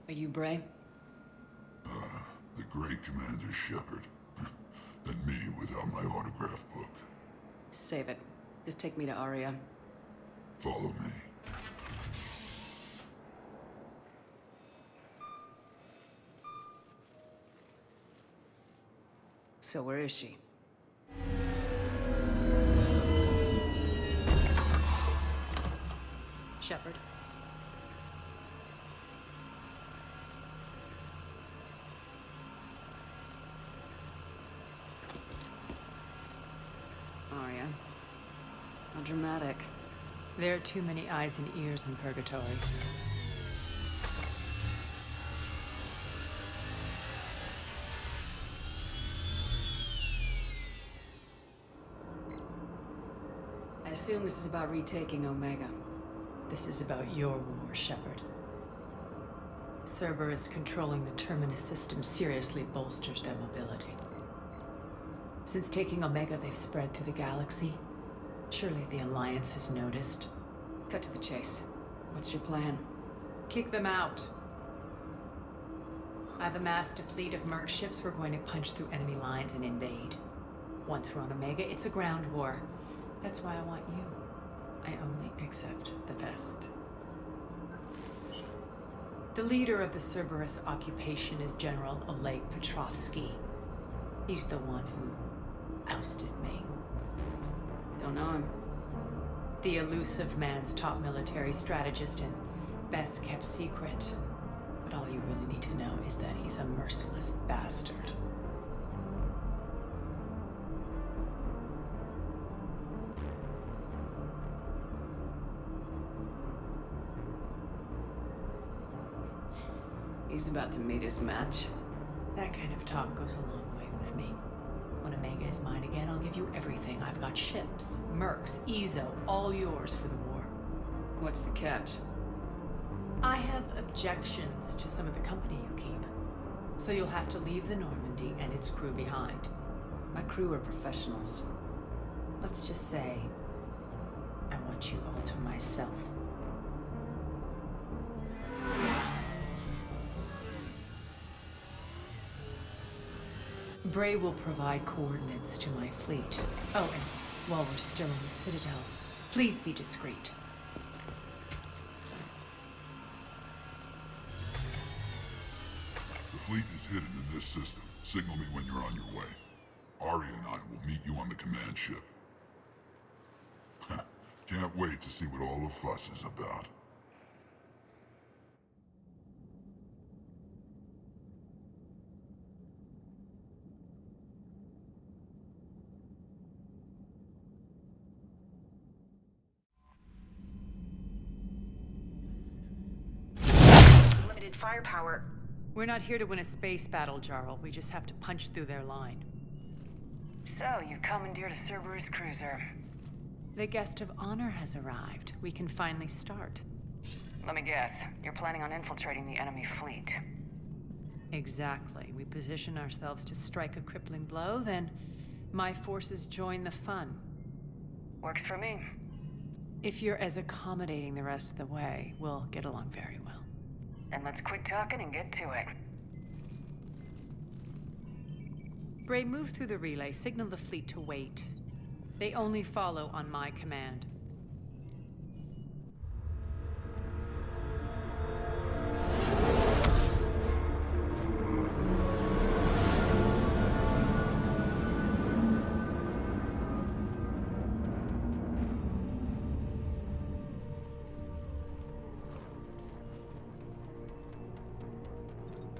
Are you Bray? The great Commander Shepard. And me without my autograph book. Save it. Just take me to Aria. Follow me. So where is she? Shepard. Aria. How dramatic. There are too many eyes and ears in Purgatory. I assume this is about retaking Omega. This is about your war, Shepard. Cerberus controlling the Terminus system seriously bolsters their mobility. Since taking Omega, they've spread through the galaxy. Surely the Alliance has noticed. Cut to the chase. What's your plan? Kick them out. I've amassed a fleet of merc ships. We're going to punch through enemy lines and invade. Once we're on Omega, it's a ground war. That's why I want you. I only accept the best. The leader of the Cerberus occupation is General Oleg Petrovsky. He's the one who ousted me. Don't know him. The elusive man's top military strategist and best kept secret. But all you really need to know is that he's a merciless bastard. He's about to meet his match. That kind of talk goes a long way with me. When Omega is mine again, I'll give you everything. I've got ships, mercs, Ezo, all yours for the war. What's the catch? I have objections to some of the company you keep. So you'll have to leave the Normandy and its crew behind. My crew are professionals. Let's just say, I want you all to myself. Bray will provide coordinates to my fleet. Oh, and while we're still in the Citadel, please be discreet. The fleet is hidden in this system. Signal me when you're on your way. Aria and I will meet you on the command ship. Can't wait to see what all the fuss is about. Limited firepower. We're not here to win a space battle, Jarl. We just have to punch through their line. So, you commandeered a Cerberus cruiser. The guest of honor has arrived. We can finally start. Let me guess. You're planning on infiltrating the enemy fleet. Exactly. We position ourselves to strike a crippling blow, then my forces join the fun. Works for me. If you're as accommodating the rest of the way, we'll get along very well. Then let's quit talking and get to it. Bray, move through the relay. Signal the fleet to wait. They only follow on my command.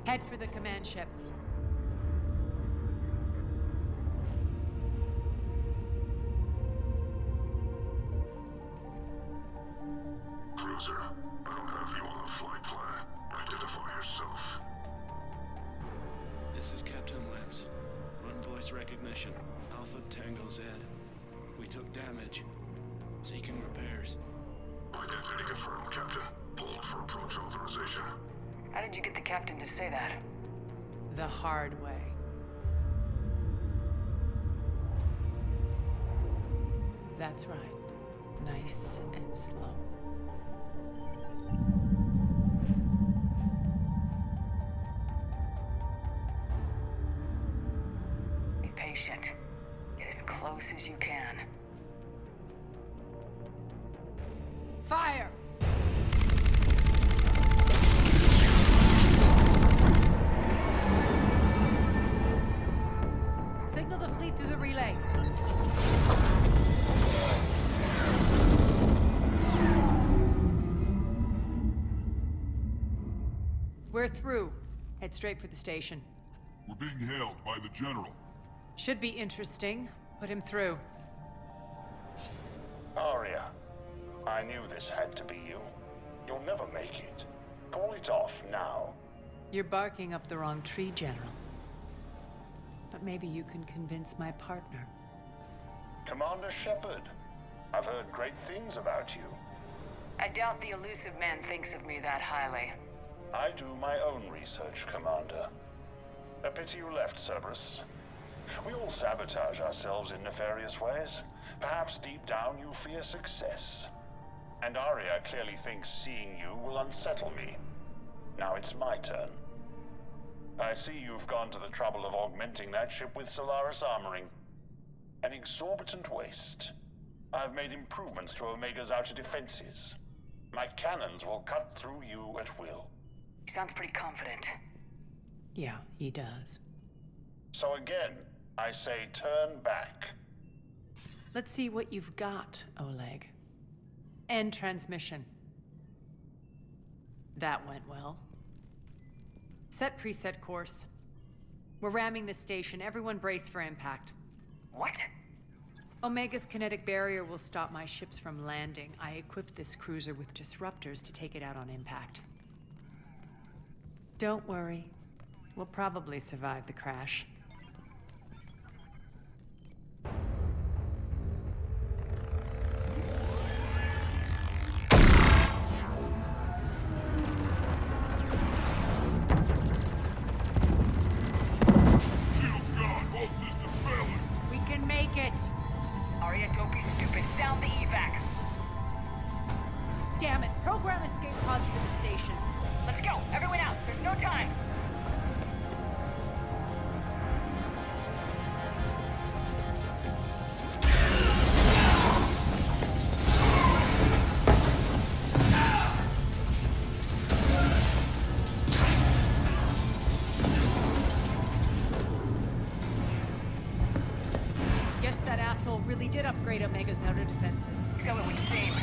Head for the command ship. Cruiser, I don't have you on the flight plan. Identify yourself. This is Captain Lance. Run voice recognition. Alpha Tango Z. We took damage. Seeking repairs. Identity confirmed, Captain. Hold for approach authorization. How did you get the captain to say that? The hard way. That's right. Nice and slow. close as you can. Fire! Signal the fleet through the relay. We're through. Head straight for the station. We're being hailed by the General. Should be interesting. Put him through. Arya, I knew this had to be you. You'll never make it. Call it off now. You're barking up the wrong tree, General. But maybe you can convince my partner. Commander Shepard, I've heard great things about you. I doubt the elusive man thinks of me that highly. I do my own research, Commander. A pity you left, Cerberus. We all sabotage ourselves in nefarious ways. Perhaps deep down you fear success. And Arya clearly thinks seeing you will unsettle me. Now it's my turn. I see you've gone to the trouble of augmenting that ship with Solaris armoring. An exorbitant waste. I've made improvements to Omega's outer defenses. My cannons will cut through you at will. He sounds pretty confident. Yeah, he does. So again, I say turn back. Let's see what you've got, Oleg. End transmission. That went well. Set preset course. We're ramming the station. Everyone brace for impact. What? Omega's kinetic barrier will stop my ships from landing. I equipped this cruiser with disruptors to take it out on impact. Don't worry. We'll probably survive the crash. Shields gone. All systems failing. We can make it! Arya, don't be stupid. Sound the evac. Damn it! Program escape pods for the station. Let's go. Everyone out. There's no time. Guess that asshole really did upgrade Omega's outer defenses. So it would seem.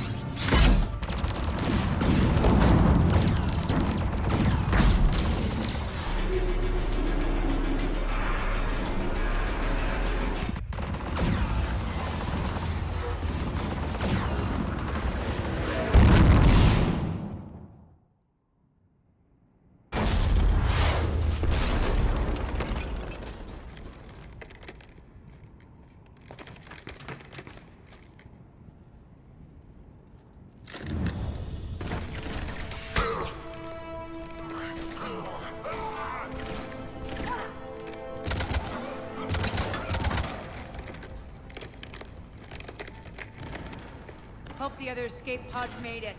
Hope the other escape pods made it.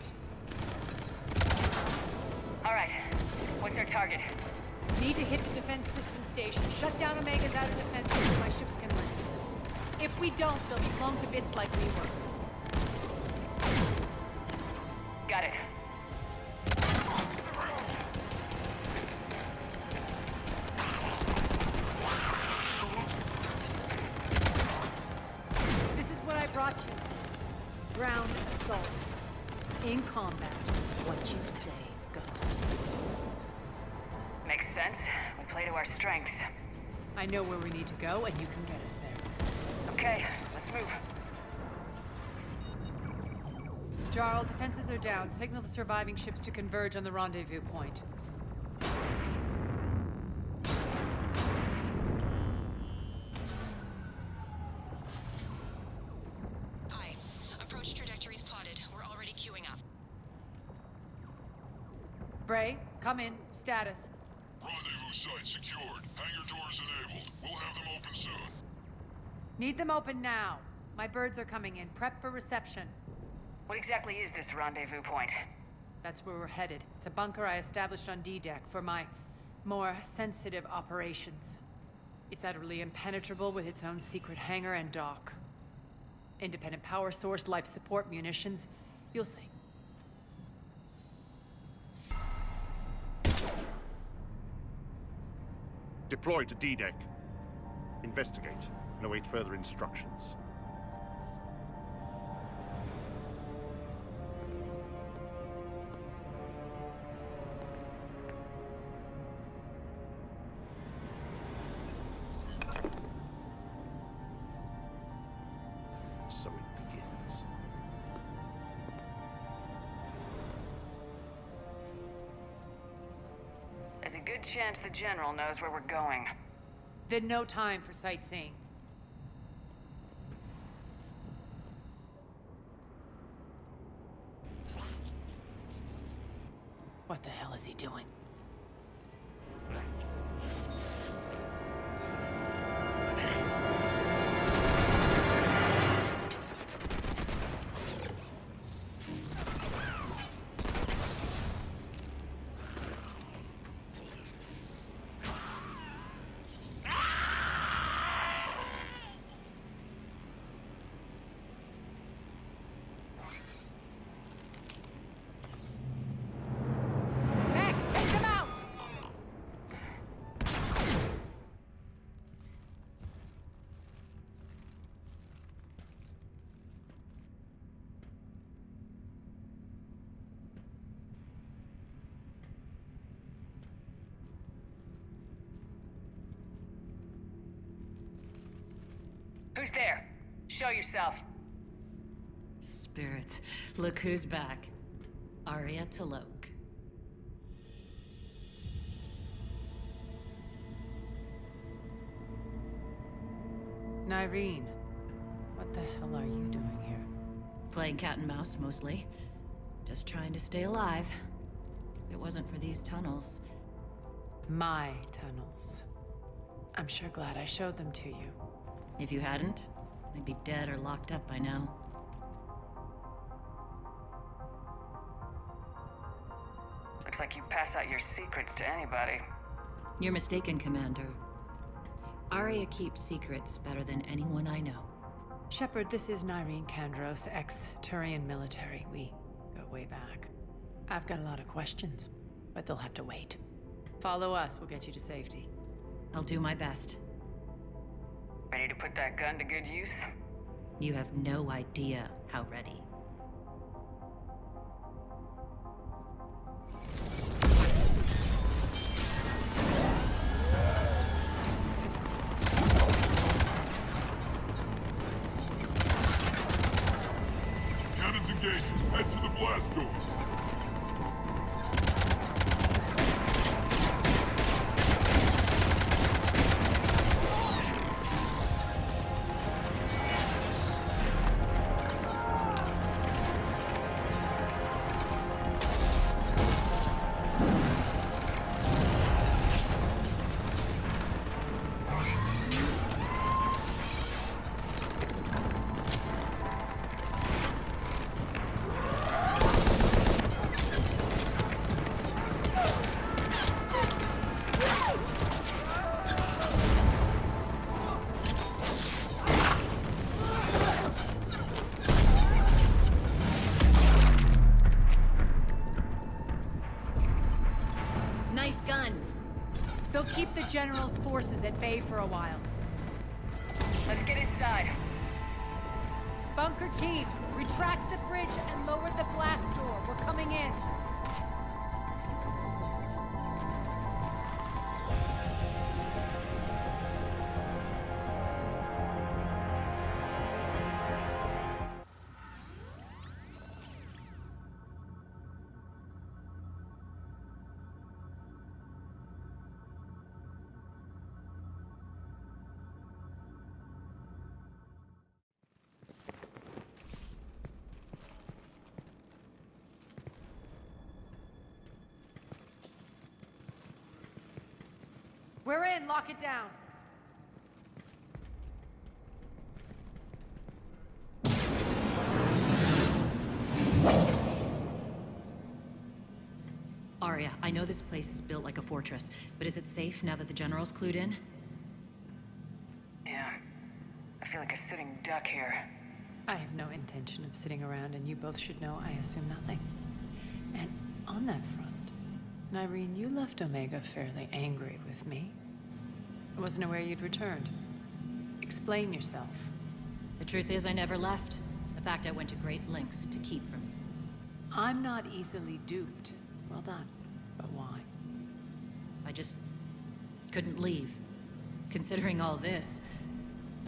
All right. What's our target? Need to hit the defense system station. Shut down Omega's outer defenses so my ships can land. If we don't, they'll be blown to bits like we were. Got it. This is what I brought you. Ground assault. In combat, what you say goes. Makes sense. We play to our strengths. I know where we need to go, and you can get us there. Okay, let's move. Jarl, defenses are down. Signal the surviving ships to converge on the rendezvous point. Aye. Approach trajectories plotted. We're already queuing up. Bray, come in. Status. Rendezvous site secured. Hangar doors enabled. We'll have them open soon. Need them open now. My birds are coming in. Prep for reception. What exactly is this rendezvous point? That's where we're headed. It's a bunker I established on D-Deck for my more sensitive operations. It's utterly impenetrable with its own secret hangar and dock. Independent power source, life support, munitions. You'll see. Deploy to D-Deck. Investigate and await further instructions. So it begins. There's a good chance the General knows where we're going. Then no time for sightseeing. What the hell is he doing? Max, take him out! Who's there? Show yourself. Spirits, look who's back. Arya T'Loak. Nyreen, what the hell are you doing here? Playing cat and mouse, mostly. Just trying to stay alive. If it wasn't for these tunnels. My tunnels. I'm sure glad I showed them to you. If you hadn't, I'd be dead or locked up by now. Looks like you pass out your secrets to anybody. You're mistaken, Commander. Arya keeps secrets better than anyone I know. Shepard, this is Nyreen Kandros, ex-Turian military. We go way back. I've got a lot of questions, but they'll have to wait. Follow us, we'll get you to safety. I'll do my best. Ready to put that gun to good use? You have no idea how ready. Cannons engaged. Head to the blast door. Nice guns! They'll keep the General's forces at bay for a while. Let's get inside. Bunker team, retract the bridge and lower the blast door. We're coming in. We're in, lock it down. Arya, I know this place is built like a fortress, but is it safe now that the General's clued in? like a sitting duck here. I have no intention of sitting around, and you both should know I assume nothing. And on that front, Nyreen, you left Omega fairly angry with me. I wasn't aware you'd returned. Explain yourself. The truth is, I never left. In fact, I went to great lengths to keep from you. I'm not easily duped. Well done. But why? I just couldn't leave. Considering all this,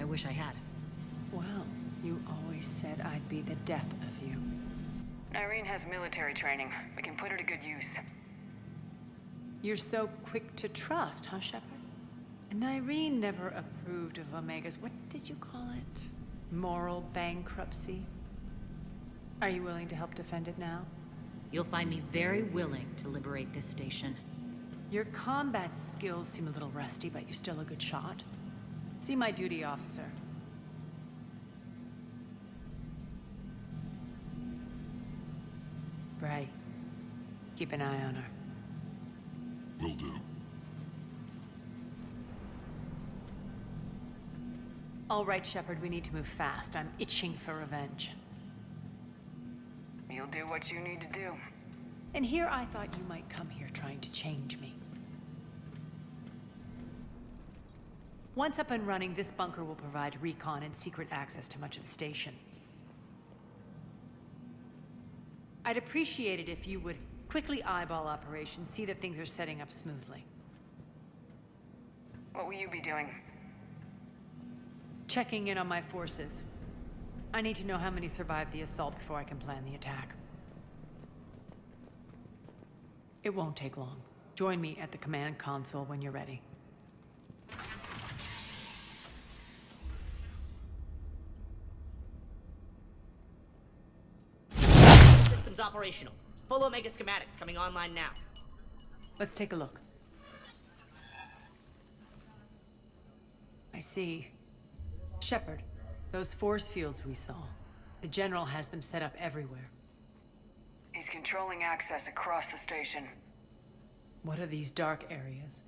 I wish I had. Well, you always said I'd be the death of you. Nyreen has military training. We can put her to good use. You're so quick to trust, huh, Shepard? Nyreen never approved of Omega's, what did you call it? Moral bankruptcy? Are you willing to help defend it now? You'll find me very willing to liberate this station. Your combat skills seem a little rusty, but you're still a good shot. See my duty officer. Bray, keep an eye on her. Will do. All right, Shepard, we need to move fast. I'm itching for revenge. You'll do what you need to do. And here I thought you might come here trying to change me. Once up and running, this bunker will provide recon and secret access to much of the station. I'd appreciate it if you would quickly eyeball operations, see that things are setting up smoothly. What will you be doing? Checking in on my forces. I need to know how many survived the assault before I can plan the attack. It won't take long. Join me at the command console when you're ready. Systems operational. Full Omega schematics coming online now. Let's take a look. I see. Shepard, those force fields we saw. The General has them set up everywhere. He's controlling access across the station. What are these dark areas?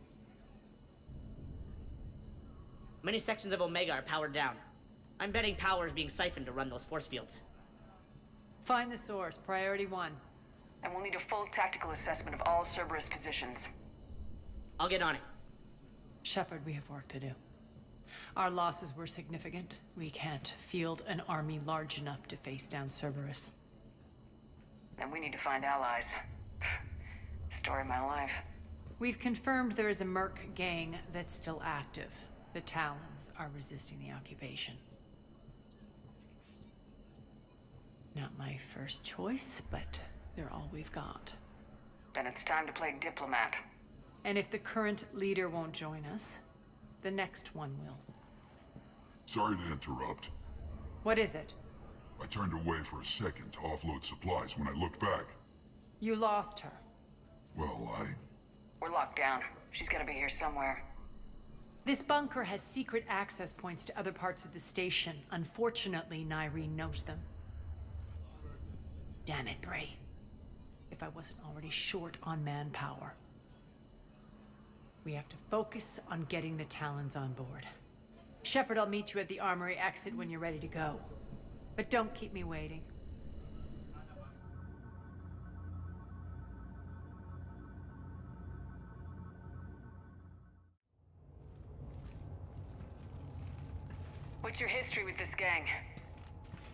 Many sections of Omega are powered down. I'm betting power is being siphoned to run those force fields. Find the source, priority 1. And we'll need a full tactical assessment of all Cerberus positions. I'll get on it. Shepard, we have work to do. Our losses were significant. We can't field an army large enough to face down Cerberus. And we need to find allies. Story of my life. We've confirmed there is a Merc gang that's still active. The Talons are resisting the occupation. Not my first choice, but they're all we've got. Then it's time to play diplomat. And if the current leader won't join us, the next one will. Sorry to interrupt. What is it? I turned away for a second to offload supplies. When I looked back, You lost her. well, We're locked down. She's gotta be here somewhere. This bunker has secret access points to other parts of the station. Unfortunately, Nyreen knows them. Damn it, Bray. If I wasn't already short on manpower. We have to focus on getting the Talons on board. Shepard, I'll meet you at the armory exit when you're ready to go. But don't keep me waiting. What's your history with this gang?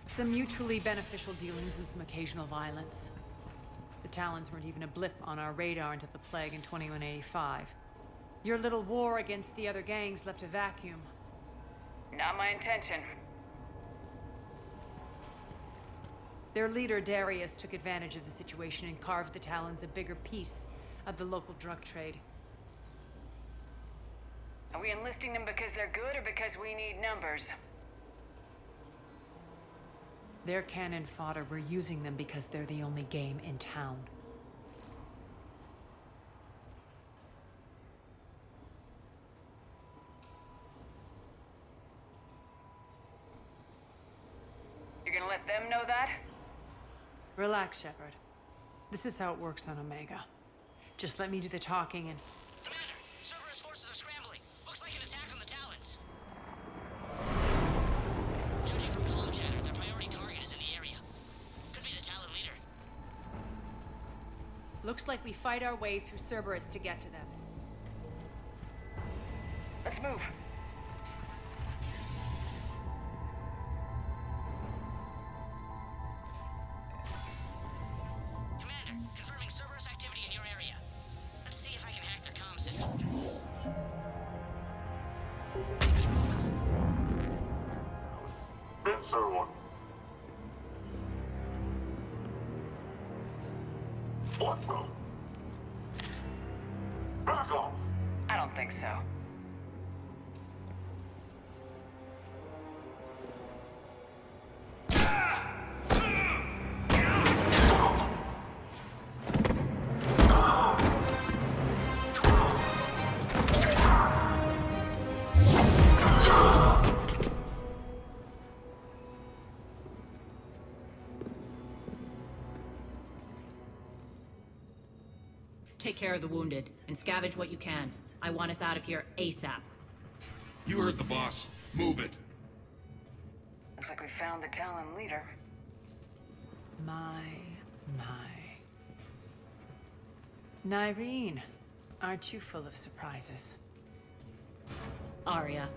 Some mutually beneficial dealings and some occasional violence. The Talons weren't even a blip on our radar until the plague in 2185. Your little war against the other gangs left a vacuum. Not my intention. Their leader, Darius, took advantage of the situation and carved the Talons a bigger piece of the local drug trade. Are we enlisting them because they're good or because we need numbers? They're cannon fodder. We're using them because they're the only game in town. You're gonna let them know that? Relax, Shepard. This is how it works on Omega. Just let me do the talking and... Commander, Cerberus forces are scrambling. Looks like an attack on the Talons. Looks like we fight our way through Cerberus to get to them. Let's move. Commander, confirming Cerberus activity in your area. Let's see if I can hack their comm system. Answer one. What the? Back off! I don't think so. Take care of the wounded, and scavenge what you can. I want us out of here ASAP. You heard the boss. Move it. Looks like we found the Talon leader. My. Nyreen, aren't you full of surprises? Arya.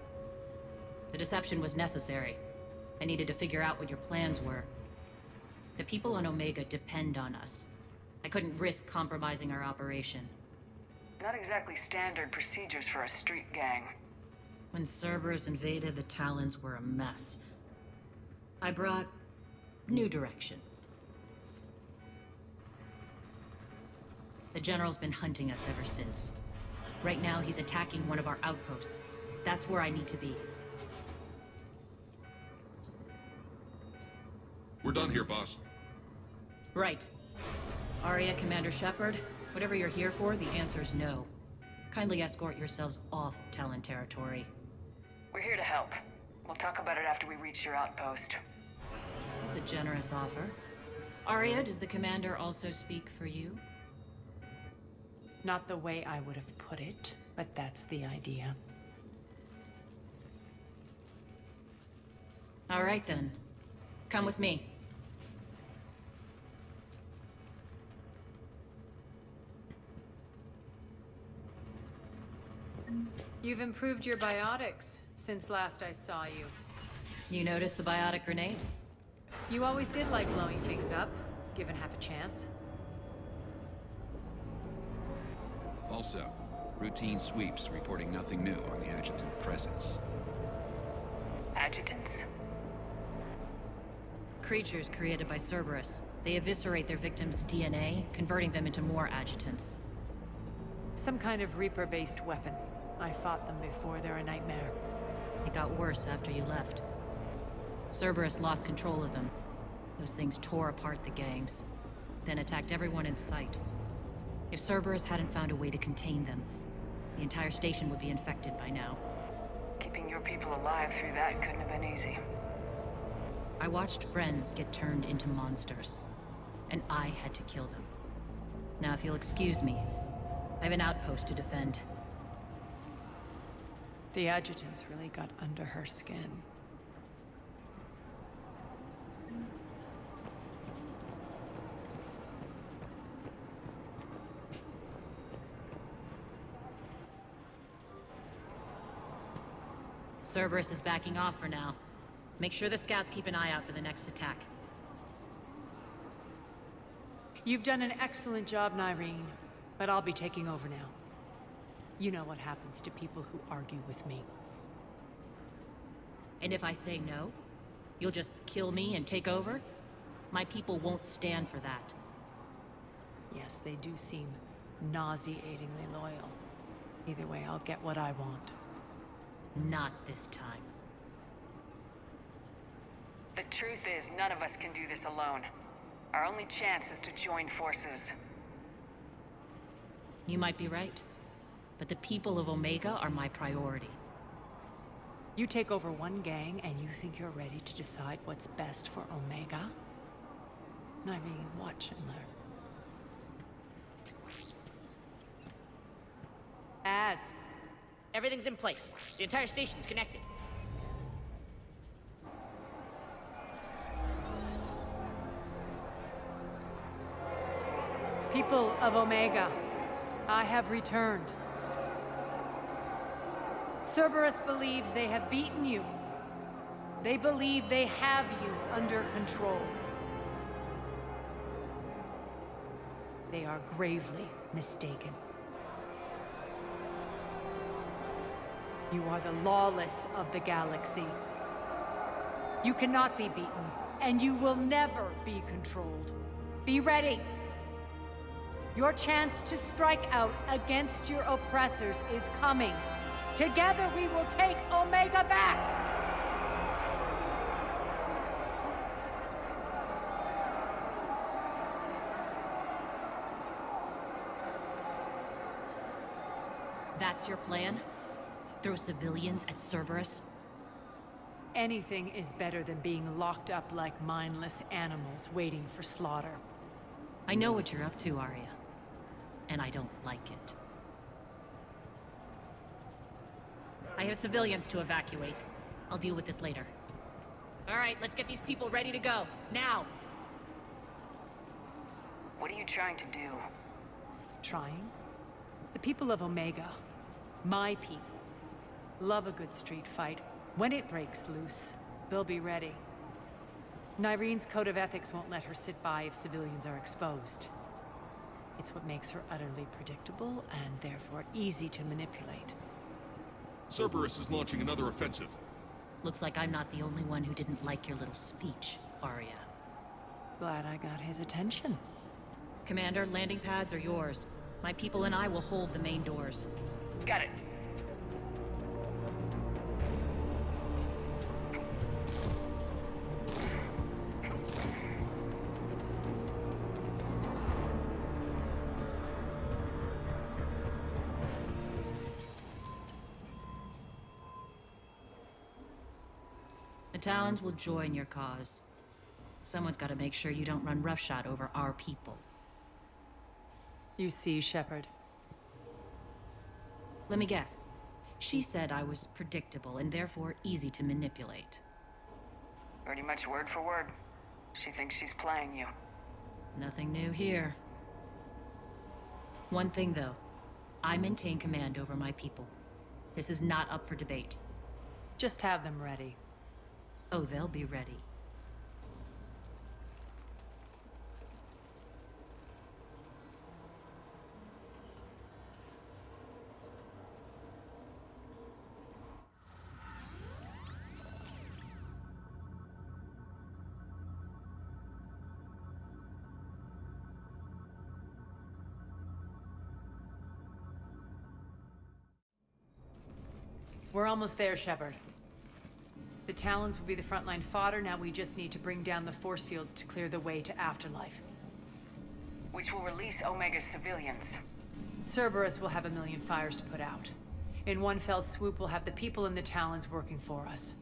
The deception was necessary. I needed to figure out what your plans were. The people on Omega depend on us. I couldn't risk compromising our operation. Not exactly standard procedures for a street gang. When Cerberus invaded, the Talons were a mess. I brought new direction. The General's been hunting us ever since. Right now, he's attacking one of our outposts. That's where I need to be. We're done here, boss. Right. Arya, Commander Shepard, whatever you're here for, the answer's no. Kindly escort yourselves off Talon territory. We're here to help. We'll talk about it after we reach your outpost. It's a generous offer. Arya, does the Commander also speak for you? Not the way I would have put it, but that's the idea. All right then. Come with me. You've improved your biotics since last I saw you. You noticed the biotic grenades? You always did like blowing things up, given half a chance. Also, routine sweeps reporting nothing new on the adjutant presence. Adjutants? Creatures created by Cerberus. They eviscerate their victims' DNA, converting them into more adjutants. Some kind of Reaper-based weapon. I fought them before, they're a nightmare. It got worse after you left. Cerberus lost control of them. Those things tore apart the gangs, then attacked everyone in sight. If Cerberus hadn't found a way to contain them, the entire station would be infected by now. Keeping your people alive through that couldn't have been easy. I watched friends get turned into monsters, and I had to kill them. Now, if you'll excuse me, I have an outpost to defend. The adjutants really got under her skin. Cerberus is backing off for now. Make sure the scouts keep an eye out for the next attack. You've done an excellent job, Nyreen, but I'll be taking over now. You know what happens to people who argue with me. And if I say no, you'll just kill me and take over? My people won't stand for that. Yes, they do seem nauseatingly loyal. Either way, I'll get what I want. Not this time. The truth is, none of us can do this alone. Our only chance is to join forces. You might be right, but the people of Omega are my priority. You take over one gang and you think you're ready to decide what's best for Omega? Nyreen, watch and learn. Az. Everything's in place. The entire station's connected. People of Omega, I have returned. Cerberus believes they have beaten you. They believe they have you under control. They are gravely mistaken. You are the lawless of the galaxy. You cannot be beaten, and you will never be controlled. Be ready. Your chance to strike out against your oppressors is coming. Together we will take Omega back! That's your plan? Throw civilians at Cerberus? Anything is better than being locked up like mindless animals waiting for slaughter. I know what you're up to, Arya. And I don't like it. I have civilians to evacuate. I'll deal with this later. All right, let's get these people ready to go. Now! What are you trying to do? Trying? The people of Omega, my people, love a good street fight. When it breaks loose, they'll be ready. Nyrene's code of ethics won't let her sit by if civilians are exposed. It's what makes her utterly predictable and therefore easy to manipulate. Cerberus is launching another offensive. Looks like I'm not the only one who didn't like your little speech, Arya. Glad I got his attention. Commander, landing pads are yours. My people and I will hold the main doors. Got it. The Talons will join your cause. Someone's got to make sure you don't run roughshod over our people. You see, Shepard. Let me guess. She said I was predictable and therefore easy to manipulate. Pretty much word for word. She thinks she's playing you. Nothing new here. One thing, though. I maintain command over my people. This is not up for debate. Just have them ready. Oh, they'll be ready. We're almost there, Shepard. The Talons will be the frontline fodder. Now we just need to bring down the force fields to clear the way to Afterlife. Which will release Omega's civilians. Cerberus will have a million fires to put out. In one fell swoop, we'll have the people in the Talons working for us.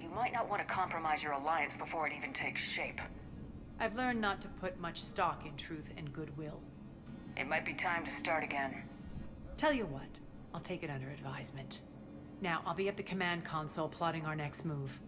You might not want to compromise your alliance before it even takes shape. I've learned not to put much stock in truth and goodwill. It might be time to start again. Tell you what, I'll take it under advisement. Now, I'll be at the command console plotting our next move.